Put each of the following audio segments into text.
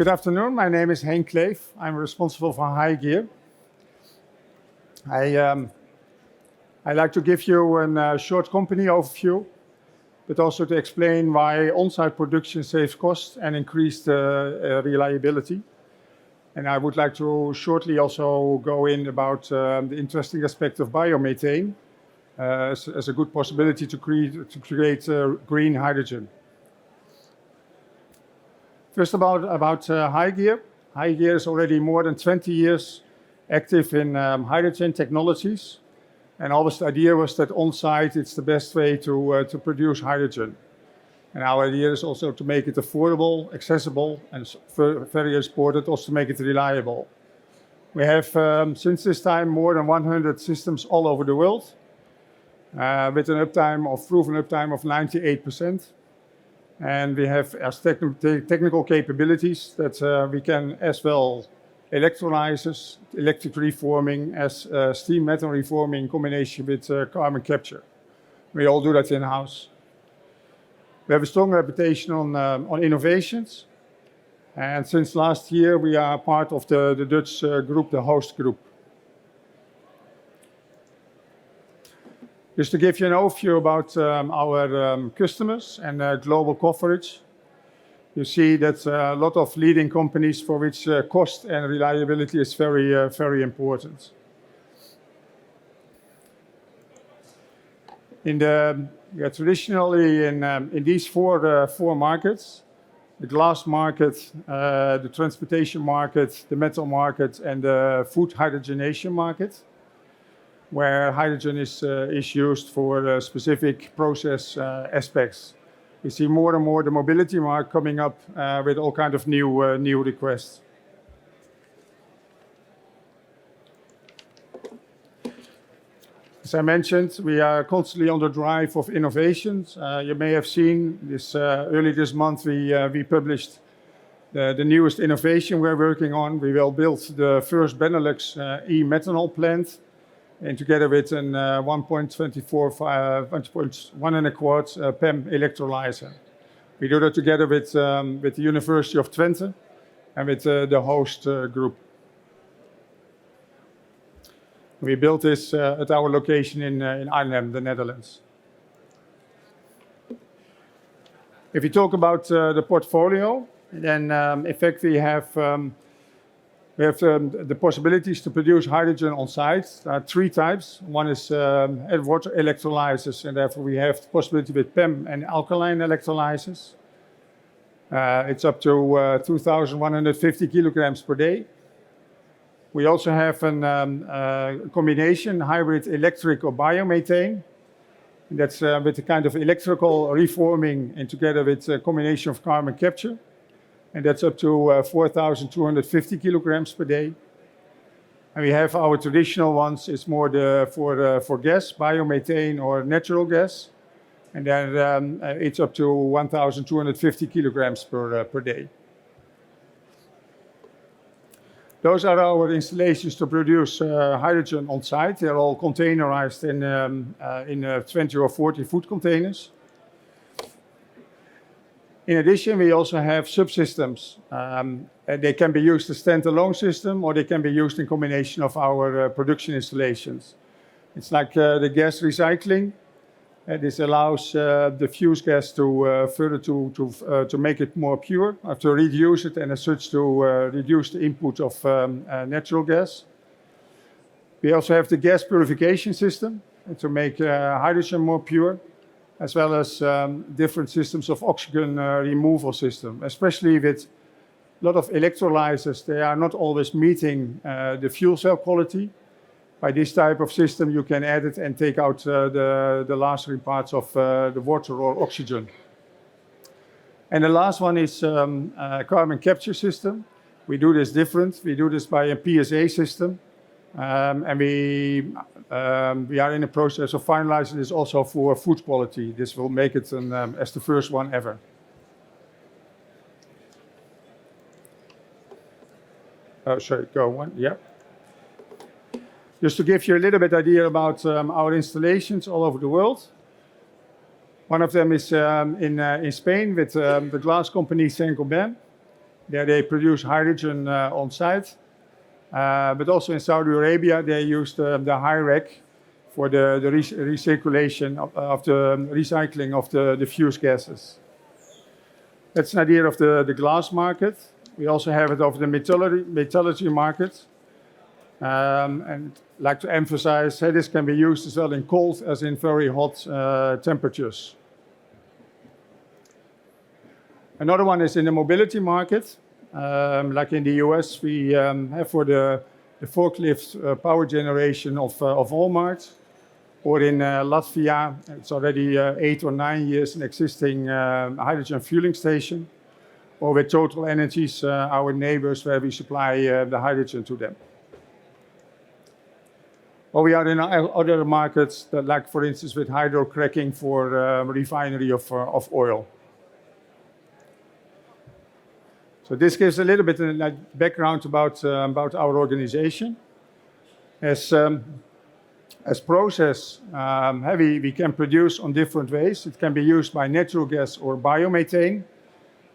Good afternoon. My name is Henk Kleef. I'm responsible for HyGear. I'd like to give you a short company overview, but also to explain why on-site production saves cost and increased reliability. And I would like to shortly also go in about the interesting aspect of biomethane as a good possibility to create green hydrogen. First about HyGear. HyGear is already more than 20 years active in hydrogen technologies. And always the idea was that on-site it's the best way to produce hydrogen. And our idea is also to make it affordable, accessible, and very important also to make it reliable. We have since this time more than 100 systems all over the world with an proven uptime of 98%. And we have as technical capabilities that we can as well electrolyzers, electric reforming as steam metal reforming in combination with carbon capture. We all do that in-house. We have a strong reputation on innovations. And since last year, we are part of the Dutch group, the host group. Just to give you an overview about our customers and global coverage, you see that a lot of leading companies for which cost and reliability is very important. Traditionally in these four markets, the glass market, the transportation market, the metal market, and the food hydrogenation market, where hydrogen is used for specific process aspects. We see more and more the mobility market coming up with all kinds of new requests. As I mentioned, we are constantly on the drive of innovations. You may have seen this early this month we published the newest innovation we're working on. We will build the first Benelux e-methanol plant, and together with an 1.1 quarts PEM electrolyzer. We do that together with the University of Twente and with the host group. We built this at our location in Arnhem, the Netherlands. If you talk about the portfolio, then in fact we have the possibilities to produce hydrogen on site. There are three types. One is water electrolyzers, and therefore we have the possibility with PEM and alkaline electrolyzers. It's up to 2,150 kilograms per day. We also have a combination hybrid electric or biomethane. That's with a kind of electrical reforming and together with a combination of carbon capture. And that's up to 4,250 kilograms per day. And we have our traditional ones. It's more for gas, biomethane or natural gas. And then it's up to 1,250 kilograms per day. Those are our installations to produce hydrogen on site. They're all containerized in 20 or 40 food containers. In addition, we also have subsystems. They can be used as standalone system, or they can be used in combination of our production installations. It's like the gas recycling. This allows the fused gas to further to make it more pure, or to reduce it, and as such to reduce the input of natural gas. We also have the gas purification system to make hydrogen more pure, as well as different systems of oxygen removal system, especially with a lot of electrolyzers. They are not always meeting the fuel cell quality. By this type of system, you can add it and take out the last parts of the water or oxygen. And the last one is carbon capture system. We do this different. We do this by a PSA system. And we are in the process of finalizing this also for food quality. This will make it as the first one ever. Oh, sorry, go one, yeah. Just to give you a little bit idea about our installations all over the world. One of them is in Spain with the glass company Saint-Gobain. There they produce hydrogen on site. But also in Saudi Arabia, they use the HyGear for the recirculation of the recycling of the fused gases. That's an idea of the glass market. We also have it of the metallurgy market. And I'd like to emphasize that this can be used as well in cold as in very hot temperatures. Another one is in the mobility market. Like in the US, we have for the forklift power generation of Walmart. Or in Latvia, it's already 8 or 9 years an existing hydrogen fueling station. Or with Total Energies, our neighbors, where we supply the hydrogen to them. Or we are in other markets, that, like for instance with hydrocracking for refinery of oil. So this gives a little bit of background about our organization. As process, we can produce on different ways. It can be used by natural gas or biomethane.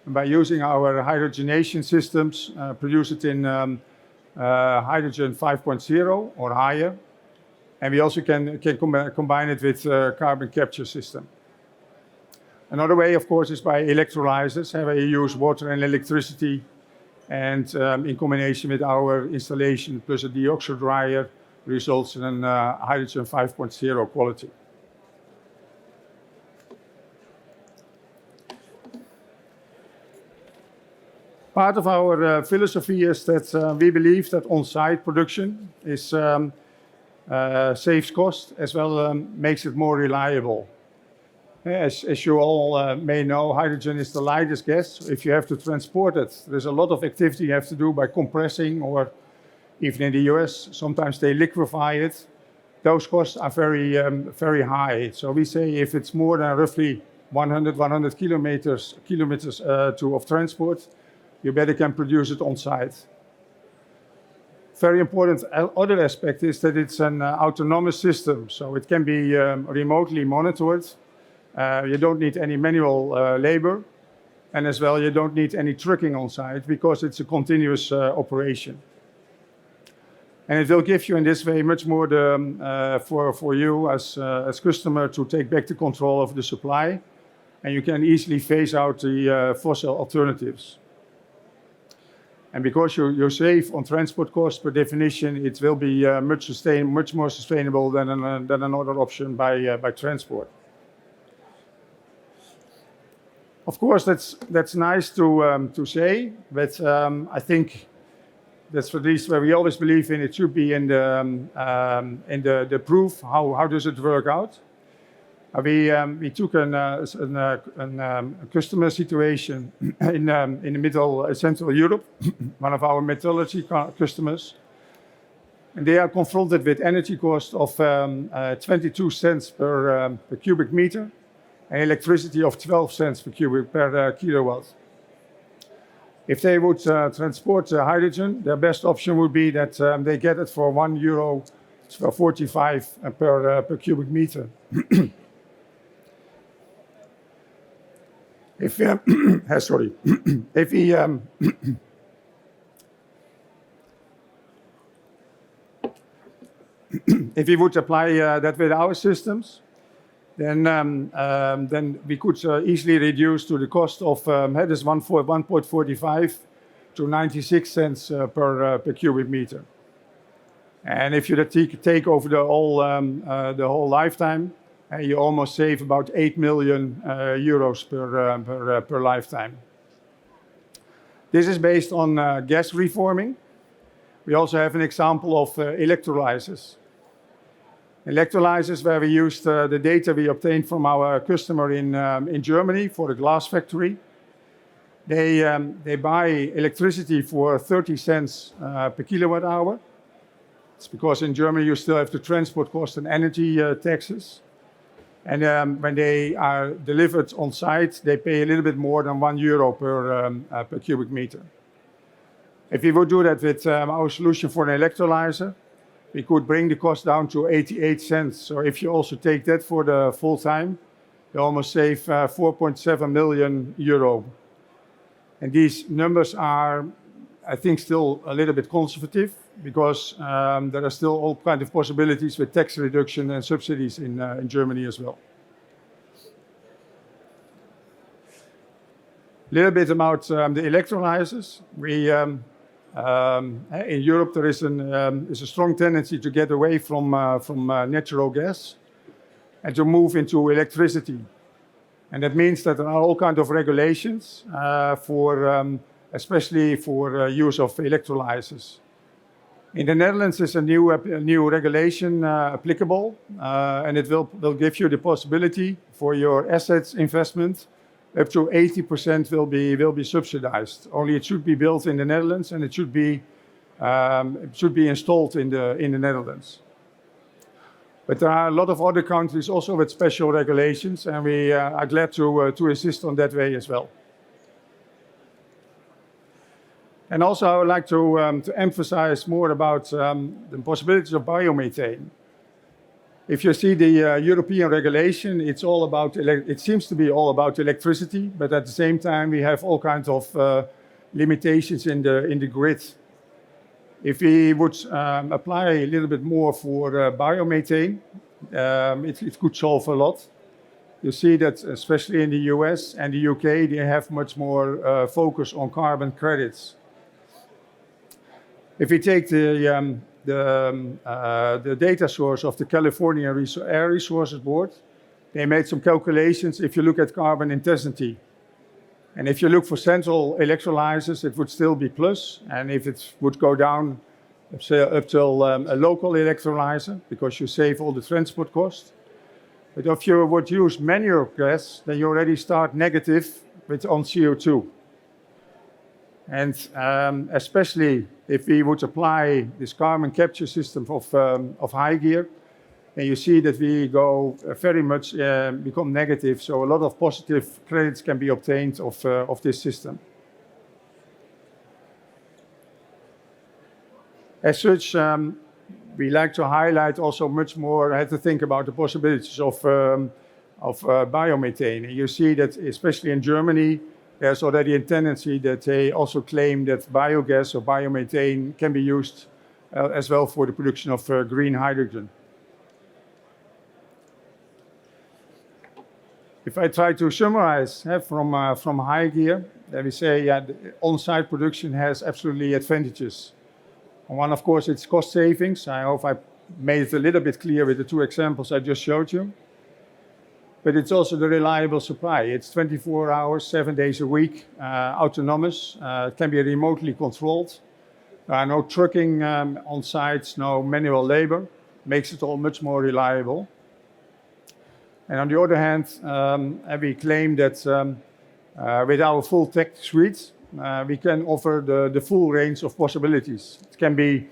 And by using our hydrogenation systems, produce it in hydrogen 5.0 or higher. And we also can combine it with carbon capture system. Another way, of course, is by electrolyzers, where you use water and electricity, and in combination with our installation plus a deoxo dryer, results in a hydrogen 5.0 quality. Part of our philosophy is that we believe that on-site production saves cost as well makes it more reliable. As you all may know, hydrogen is the lightest gas. If you have to transport it, there's a lot of activity you have to do by compressing, or even in the US, sometimes they liquefy it. Those costs are very high. So we say if it's more than roughly 100 kilometers of transport, you better can produce it on site. Very important other aspect is that it's an autonomous system, so it can be remotely monitored. You don't need any manual labor, and as well you don't need any trucking on site because it's a continuous operation. And it will give you in this way much more for you as customer to take back the control of the supply, and you can easily phase out the fossil alternatives. And because you save on transport costs, per definition, it will be much more sustainable than another option by transport. Of course, that's nice to say, but I think that's at least where we always believe in. It should be in the proof. How does it work out? We took a customer situation in the middle Central Europe, one of our metallurgy customers, and they are confronted with energy cost of 22 cents per cubic meter and electricity of 12 cents per kilowatt. If they would transport hydrogen, their best option would be that they get it for €1.45 per cubic meter. If we would apply that with our systems, then we could easily reduce to the cost of this 1.45 to 96 cents per cubic meter. And if you take over the whole lifetime, you almost save about 8 million euros per lifetime. This is based on gas reforming. We also have an example of electrolyzers. Electrolyzers where we used the data we obtained from our customer in Germany for the glass factory. They buy electricity for 30 cents per kilowatt hour. It's because in Germany you still have the transport cost and energy taxes. And when they are delivered on site, they pay a little bit more than €1 per cubic meter. If we would do that with our solution for an electrolyzer, we could bring the cost down to 88 cents. So if you also take that for the full time, you almost save €4.7 million. And these numbers are, I think, still a little bit conservative because there are still all kinds of possibilities with tax reduction and subsidies in Germany as well. A little bit about the electrolyzers. In Europe, there is a strong tendency to get away from natural gas and to move into electricity. And that means that there are all kinds of regulations especially for use of electrolyzers. In the Netherlands, there's a new regulation applicable, and it will give you the possibility for your assets investment up to 80% will be subsidized. Only it should be built in the Netherlands, and it should be installed in the Netherlands. But there are a lot of other countries also with special regulations, and we are glad to assist on that way as well. And also, I would like to emphasize more about the possibilities of biomethane. If you see the European regulation, it seems to be all about electricity, but at the same time, we have all kinds of limitations in the grid. If we would apply a little bit more for biomethane, it could solve a lot. You see that especially in the US and the UK, they have much more focus on carbon credits. If we take the data source of the California Air Resources Board, they made some calculations if you look at carbon intensity. And if you look for central electrolyzers, it would still be plus. And if it would go down, say, up till a local electrolyzer, because you save all the transport cost. But if you would use manual gas, then you already start negative on CO2. And especially if we would apply this carbon capture system of HyGear, and you see that we go very much become negative, so a lot of positive credits can be obtained of this system. As such, we like to highlight also much more, I had to think about the possibilities of biomethane. And you see that especially in Germany, there's already a tendency that they also claim that biogas or biomethane can be used as well for the production of green hydrogen. If I try to summarize from HyGear, then we say the on-site production has absolutely advantages. One, of course, it's cost savings. I hope I made it a little bit clear with the two examples I just showed you. But it's also the reliable supply. It's 24 hours, 7 days a week, autonomous. It can be remotely controlled. There are no trucking on sites, no manual labor. Makes it all much more reliable. And on the other hand, we claim that with our full tech suite, we can offer the full range of possibilities. It can be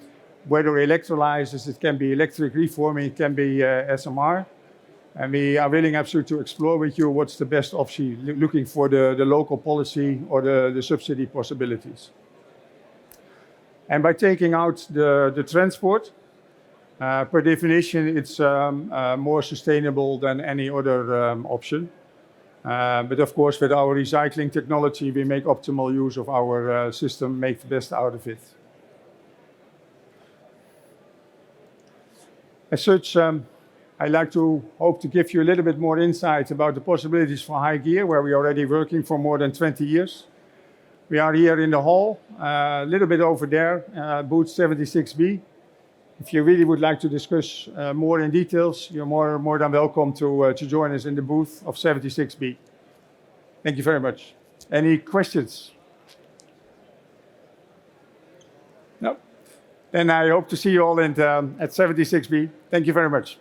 whether electrolyzers, it can be electric reforming, it can be SMR. And we are willing absolutely to explore with you what's the best option, looking for the local policy or the subsidy possibilities. And by taking out the transport, per definition, it's more sustainable than any other option. But of course, with our recycling technology, we make optimal use of our system, make the best out of it. As such, I'd like to hope to give you a little bit more insight about the possibilities for HyGear, where we're already working for more than 20 years. We are here in the hall, a little bit over there, booth 76B. If you really would like to discuss more in details, you're more than welcome to join us in the booth of 76B. Thank you very much. Any questions? No? Then I hope to see you all at 76B. Thank you very much.